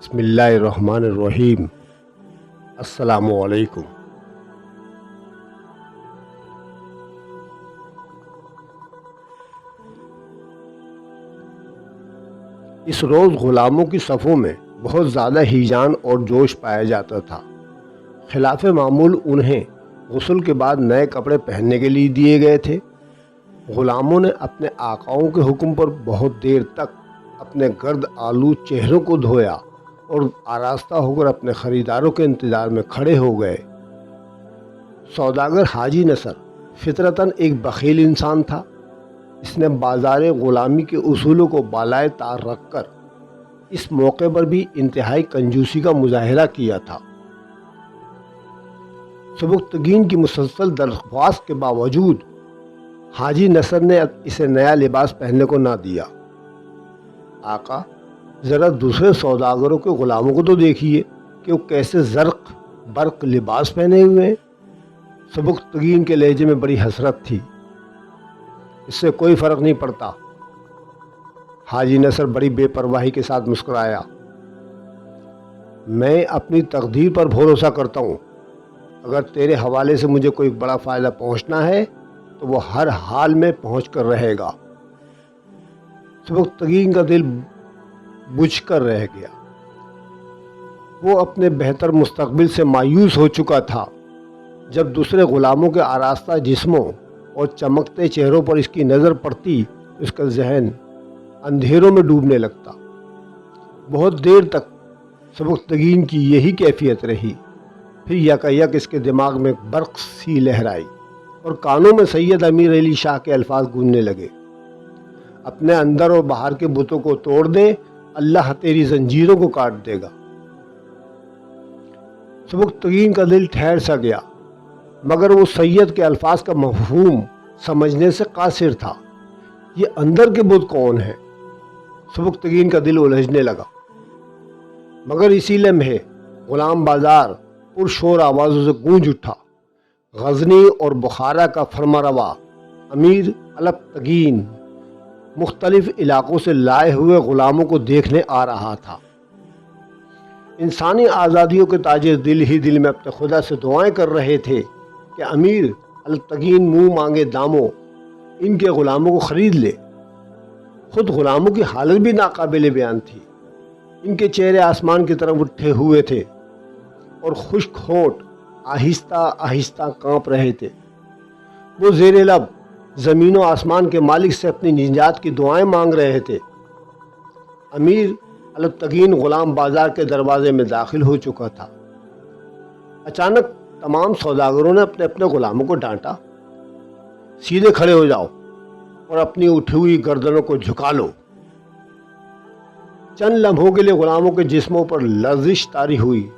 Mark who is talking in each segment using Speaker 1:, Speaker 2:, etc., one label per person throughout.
Speaker 1: بسم اللہ الرحمن الرحیم۔ السلام علیکم۔ اس روز غلاموں کی صفوں میں بہت زیادہ ہیجان اور جوش پایا جاتا تھا۔ خلاف معمول انہیں غسل کے بعد نئے کپڑے پہننے کے لیے دیے گئے تھے۔ غلاموں نے اپنے آقاؤں کے حکم پر بہت دیر تک اپنے گرد آلود چہروں کو دھویا اور آراستہ ہو کر اپنے خریداروں کے انتظار میں کھڑے ہو گئے۔ سوداگر حاجی نصر فطرتاً ایک بخیل انسان تھا۔ اس نے بازار غلامی کے اصولوں کو بالائے طار رکھ کر اس موقع پر بھی انتہائی کنجوسی کا مظاہرہ کیا تھا۔ سبکتگین کی مسلسل درخواست کے باوجود حاجی نصر نے اسے نیا لباس پہننے کو نہ دیا۔ آقا، ذرا دوسرے سوداگروں کے غلاموں کو تو دیکھیے کہ وہ کیسے زرق برق لباس پہنے ہوئے ہیں۔ سبکتگین کے لہجے میں بڑی حسرت تھی۔ اس سے کوئی فرق نہیں پڑتا۔ حاجی نصر بڑی بے پرواہی کے ساتھ مسکرایا۔ میں اپنی تقدیر پر بھروسہ کرتا ہوں۔ اگر تیرے حوالے سے مجھے کوئی بڑا فائدہ پہنچنا ہے تو وہ ہر حال میں پہنچ کر رہے گا۔ سبکتگین کا دل بجھ کر رہ گیا۔ وہ اپنے بہتر مستقبل سے مایوس ہو چکا تھا۔ جب دوسرے غلاموں کے آراستہ جسموں اور چمکتے چہروں پر اس کی نظر پڑتی تو اس کا ذہن اندھیروں میں ڈوبنے لگتا۔ بہت دیر تک سبکتگین کی یہی کیفیت رہی۔ پھر یکایک اس کے دماغ میں برق سی لہرائی اور کانوں میں سید امیر علی شاہ کے الفاظ گونجنے لگے۔ اپنے اندر اور باہر کے بتوں کو توڑ دے، اللہ تیری زنجیروں کو کاٹ دے گا۔ سبکتگین کا دل ٹھہر سا گیا، مگر وہ سید کے الفاظ کا مفہوم سمجھنے سے قاصر تھا۔ یہ اندر کے بت کون ہیں؟ سبکتگین کا دل الجھنے لگا۔ مگر اسی لمحے غلام بازار پرشور آوازوں سے گونج اٹھا۔ غزنی اور بخارا کا فرمانروا امیر الپتگین مختلف علاقوں سے لائے ہوئے غلاموں کو دیکھنے آ رہا تھا۔ انسانی آزادیوں کے تاجر دل ہی دل میں اپنے خدا سے دعائیں کر رہے تھے کہ امیر الپتگین منہ مانگے داموں ان کے غلاموں کو خرید لے۔ خود غلاموں کی حالت بھی ناقابل بیان تھی۔ ان کے چہرے آسمان کی طرف اٹھے ہوئے تھے اور خشک ہونٹ آہستہ آہستہ کانپ رہے تھے۔ وہ زیر لب زمین و آسمان کے مالک سے اپنی نجات کی دعائیں مانگ رہے تھے۔ امیر الپتگین غلام بازار کے دروازے میں داخل ہو چکا تھا۔ اچانک تمام سوداگروں نے اپنے اپنے غلاموں کو ڈانٹا۔ سیدھے کھڑے ہو جاؤ اور اپنی اٹھی ہوئی گردنوں کو جھکا لو۔ چند لمحوں کے لیے غلاموں کے جسموں پر لرزش طاری ہوئی،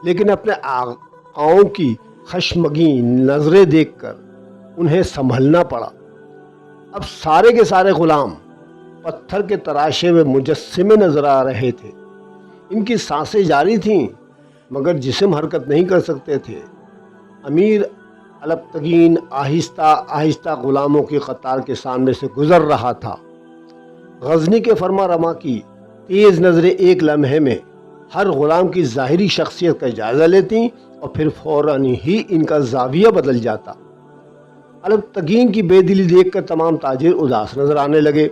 Speaker 1: لیکن اپنے آقاؤں کی خشمگین نظریں دیکھ کر انہیں سنبھلنا پڑا۔ اب سارے کے سارے غلام پتھر کے تراشے ہوئے مجسمے نظر آ رہے تھے۔ ان کی سانسیں جاری تھیں مگر جسم حرکت نہیں کر سکتے تھے۔ امیر الپتگین آہستہ آہستہ غلاموں کی قطار کے سامنے سے گزر رہا تھا۔ غزنی کے فرمانروا کی تیز نظریں ایک لمحے میں ہر غلام کی ظاہری شخصیت کا جائزہ لیتی اور پھر فوراً ہی ان کا زاویہ بدل جاتا۔ الپتگین کی بے دلی دیکھ کر تمام تاجر اداس نظر آنے لگے۔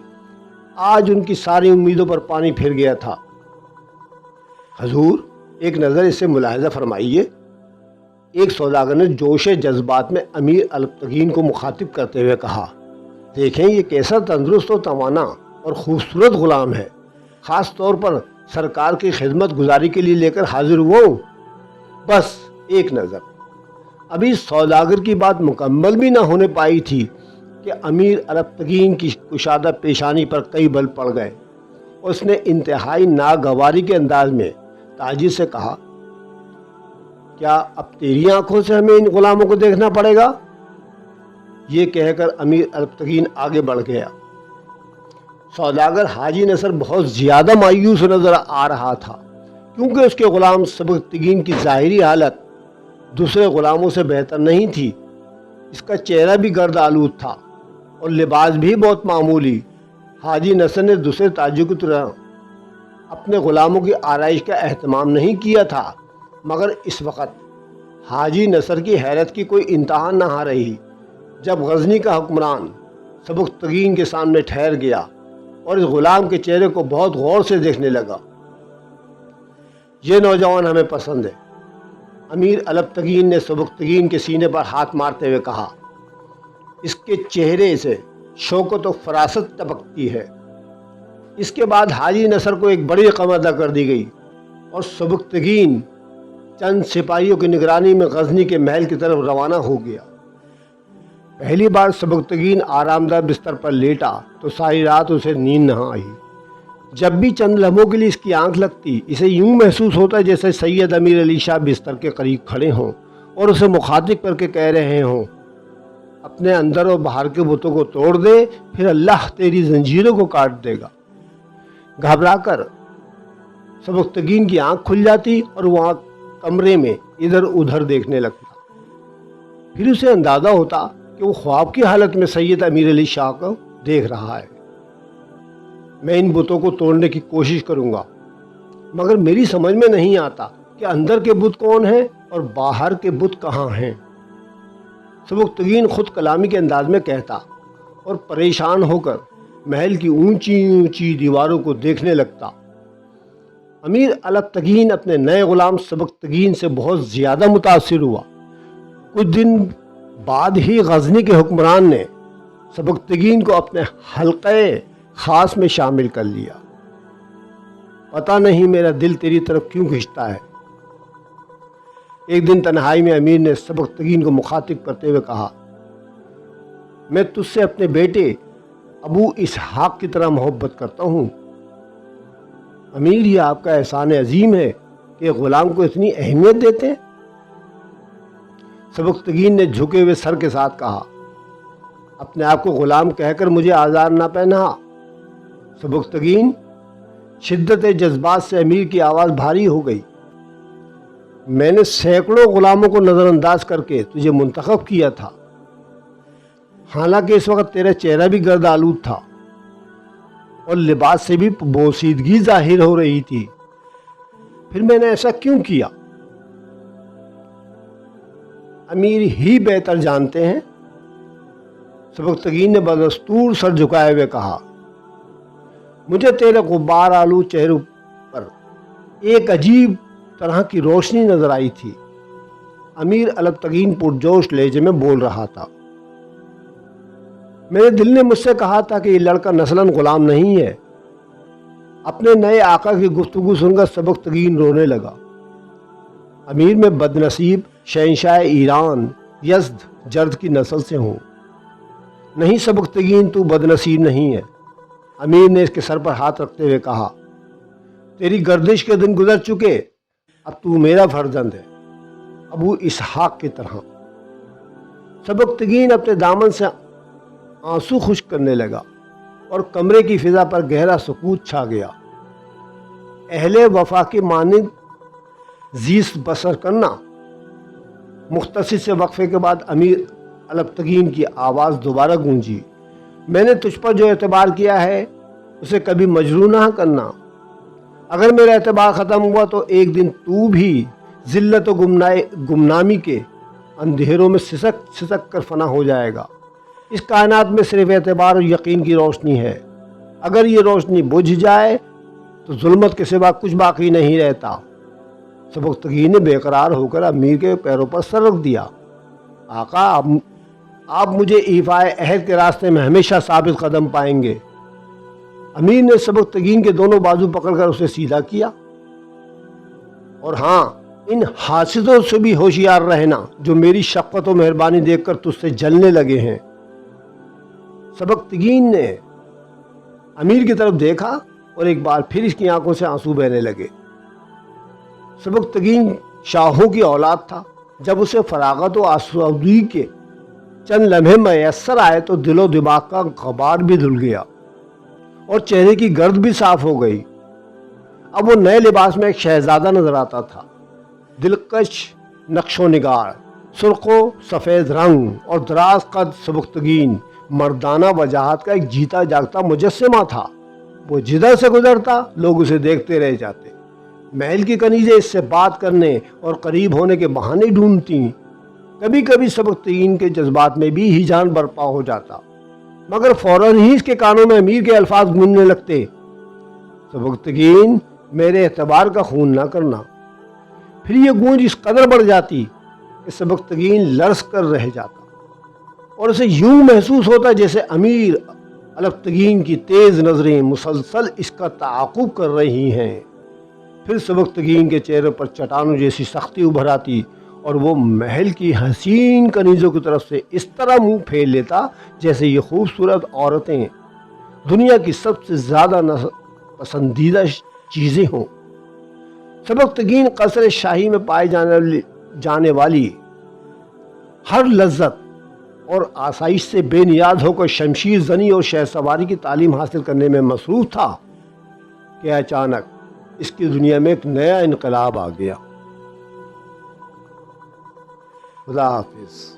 Speaker 1: آج ان کی ساری امیدوں پر پانی پھر گیا تھا۔ حضور، ایک نظر اسے ملاحظہ فرمائیے۔ ایک سوداگر نے جوش جذبات میں امیر الپتگین کو مخاطب کرتے ہوئے کہا۔ دیکھیں یہ کیسا تندرست و توانا اور خوبصورت غلام ہے۔ خاص طور پر سرکار کی خدمت گزاری کے لیے لے کر حاضر ہوا ہوں۔ بس ایک نظر۔ ابھی سوداگر کی بات مکمل بھی نہ ہونے پائی تھی کہ امیر الپتگین کی کشادہ پیشانی پر کئی بل پڑ گئے۔ اس نے انتہائی ناگواری کے انداز میں تاجر سے کہا، کیا اب تیری آنکھوں سے ہمیں ان غلاموں کو دیکھنا پڑے گا؟ یہ کہہ کر امیر الپتگین آگے بڑھ گیا۔ سوداگر حاجی نصر بہت زیادہ مایوس نظر آ رہا تھا، کیونکہ اس کے غلام سبکتگین کی ظاہری حالت دوسرے غلاموں سے بہتر نہیں تھی۔ اس کا چہرہ بھی گرد آلود تھا اور لباس بھی بہت معمولی۔ حاجی نصر نے دوسرے تاجر کی طرح اپنے غلاموں کی آرائش کا اہتمام نہیں کیا تھا، مگر اس وقت حاجی نصر کی حیرت کی کوئی انتہا نہ آ رہی جب غزنی کا حکمران سبکتگین کے سامنے ٹھہر گیا اور اس غلام کے چہرے کو بہت غور سے دیکھنے لگا۔ یہ نوجوان ہمیں پسند ہے، امیر البتگین نے سبکتگین کے سینے پر ہاتھ مارتے ہوئے کہا۔ اس کے چہرے سے شوکت و فراست ٹپکتی ہے۔ اس کے بعد حاجی نصر کو ایک بڑی رقم ادا کر دی گئی اور سبکتگین چند سپاہیوں کی نگرانی میں غزنی کے محل کی طرف روانہ ہو گیا۔ پہلی بار سبکتگین آرام دہ بستر پر لیٹا تو ساری رات اسے نیند نہ آئی۔ جب بھی چند لمحوں کے لیے اس کی آنکھ لگتی، اسے یوں محسوس ہوتا جیسے سید امیر علی شاہ بستر کے قریب کھڑے ہوں اور اسے مخاطب کر کے کہہ رہے ہوں، اپنے اندر اور باہر کے بتوں کو توڑ دے، پھر اللہ تیری زنجیروں کو کاٹ دے گا۔ گھبرا کر سبکتگین کی آنکھ کھل جاتی اور وہاں کمرے میں ادھر ادھر دیکھنے لگتا۔ پھر اسے اندازہ ہوتا کہ وہ خواب کی حالت میں سید امیر علی شاہ کو دیکھ رہا ہے۔ میں ان بتوں کو توڑنے کی کوشش کروں گا، مگر میری سمجھ میں نہیں آتا کہ اندر کے بت کون ہیں اور باہر کے بت کہاں ہیں۔ سبکتگین خود کلامی کے انداز میں کہتا اور پریشان ہو کر محل کی اونچی اونچی دیواروں کو دیکھنے لگتا۔ امیر البتگین اپنے نئے غلام سبکتگین سے بہت زیادہ متاثر ہوا۔ کچھ دن بعد ہی غزنی کے حکمران نے سبکتگین کو اپنے حلقہ خاص میں شامل کر لیا۔ پتہ نہیں میرا دل تیری طرف کیوں کھنچتا ہے۔ ایک دن تنہائی میں امیر نے سبکتگین کو مخاطب کرتے ہوئے کہا، میں تجھ سے اپنے بیٹے ابو اسحاق کی طرح محبت کرتا ہوں۔ امیر، یہ آپ کا احسان عظیم ہے کہ غلام کو اتنی اہمیت دیتے ہیں۔ سبکتگین نے جھکے ہوئے سر کے ساتھ کہا، اپنے آپ کو غلام کہہ کر مجھے آزار نہ پہنا۔ سبکتگین، شدت جذبات سے امیر کی آواز بھاری ہو گئی، میں نے سینکڑوں غلاموں کو نظر انداز کر کے تجھے منتخب کیا تھا، حالانکہ اس وقت تیرا چہرہ بھی گرد آلود تھا اور لباس سے بھی بوسیدگی ظاہر ہو رہی تھی، پھر میں نے ایسا کیوں کیا؟ امیر ہی بہتر جانتے ہیں۔ سبکتگین نے بدستور سر جھکائے ہوئے کہا، مجھے تیرے غبار آلود چہرے پر ایک عجیب طرح کی روشنی نظر آئی تھی۔ امیر البتگین پرجوش لہجے میں بول رہا تھا، میرے دل نے مجھ سے کہا تھا کہ یہ لڑکا نسلاً غلام نہیں ہے۔ اپنے نئے آقا کی گفتگو سن کر سبکتگین رونے لگا۔ امیر، میں بد نصیب شہنشاہ ایران یزد جرد کی نسل سے ہوں۔ نہیں سبکتگین، تو بد نصیب نہیں ہے۔ امیر نے اس کے سر پر ہاتھ رکھتے ہوئے کہا، تیری گردش کے دن گزر چکے، اب تو میرا فرزند ہے، ابو اسحاق کی طرح۔ سبکتگین اپنے دامن سے آنسو خشک کرنے لگا اور کمرے کی فضا پر گہرا سکوت چھا گیا۔ اہل وفا کے مانند زیست بسر کرنا۔ مختصر سے وقفے کے بعد امیر البتگین کی آواز دوبارہ گونجی، میں نے تجھ پر جو اعتبار کیا ہے اسے کبھی مجروح نہ کرنا۔ اگر میرا اعتبار ختم ہوا تو ایک دن تو بھی ذلت و گمنامی کے اندھیروں میں سسک سسک کر فنا ہو جائے گا۔ اس کائنات میں صرف اعتبار اور یقین کی روشنی ہے، اگر یہ روشنی بجھ جائے تو ظلمت کے سوا کچھ باقی نہیں رہتا۔ سبکتگین نے بے قرار ہو کر امیر کے پیروں پر سر رکھ دیا۔ آقا، آپ مجھے ایفائے عہد کے راستے میں ہمیشہ ثابت قدم پائیں گے۔ امیر نے سبکتگین کے دونوں بازو پکڑ کر اسے سیدھا کیا، اور ہاں، ان حاسدوں سے بھی ہوشیار رہنا جو میری شفقت و مہربانی دیکھ کر تجھ سے جلنے لگے ہیں۔ سبکتگین نے امیر کی طرف دیکھا اور ایک بار پھر اس کی آنکھوں سے آنسو بہنے لگے۔ سبکتگین شاہوں کی اولاد تھا۔ جب اسے فراغت و آسودگی کے چند لمحے میسر آئے تو دل و دماغ کا غبار بھی دھل گیا اور چہرے کی گرد بھی صاف ہو گئی۔ اب وہ نئے لباس میں ایک شہزادہ نظر آتا تھا، دلکش نقش و نگار، سرخ و سفید رنگ اور دراز قد۔ سبکتگین مردانہ وجاہت کا ایک جیتا جاگتا مجسمہ تھا۔ وہ جدھر سے گزرتا لوگ اسے دیکھتے رہ جاتے۔ محل کی کنیزیں اس سے بات کرنے اور قریب ہونے کے بہانے ڈھونڈتی۔ کبھی کبھی سبکتگین کے جذبات میں بھی ہیجان برپا ہو جاتا، مگر فوراً ہی اس کے کانوں میں امیر کے الفاظ گونجنے لگتے: سبکتگین، میرے اعتبار کا خون نہ کرنا۔ پھر یہ گونج اس قدر بڑھ جاتی کہ سبکتگین لرز کر رہ جاتا اور اسے یوں محسوس ہوتا جیسے امیر الپتگین کی تیز نظریں مسلسل اس کا تعاقب کر رہی ہیں۔ پھر سبکتگین کے چہرے پر چٹانوں جیسی سختی ابھر آتی اور وہ محل کی حسین کنیزوں کی طرف سے اس طرح منہ پھیر لیتا جیسے یہ خوبصورت عورتیں دنیا کی سب سے زیادہ پسندیدہ چیزیں ہوں۔ سبکتگین قصر شاہی میں پائے جانے والی ہر لذت اور آسائش سے بے نیاز ہو کر شمشیر زنی اور شہر سواری کی تعلیم حاصل کرنے میں مصروف تھا کہ اچانک اس کی دنیا میں ایک نیا انقلاب آ گیا۔ خدا حافظ۔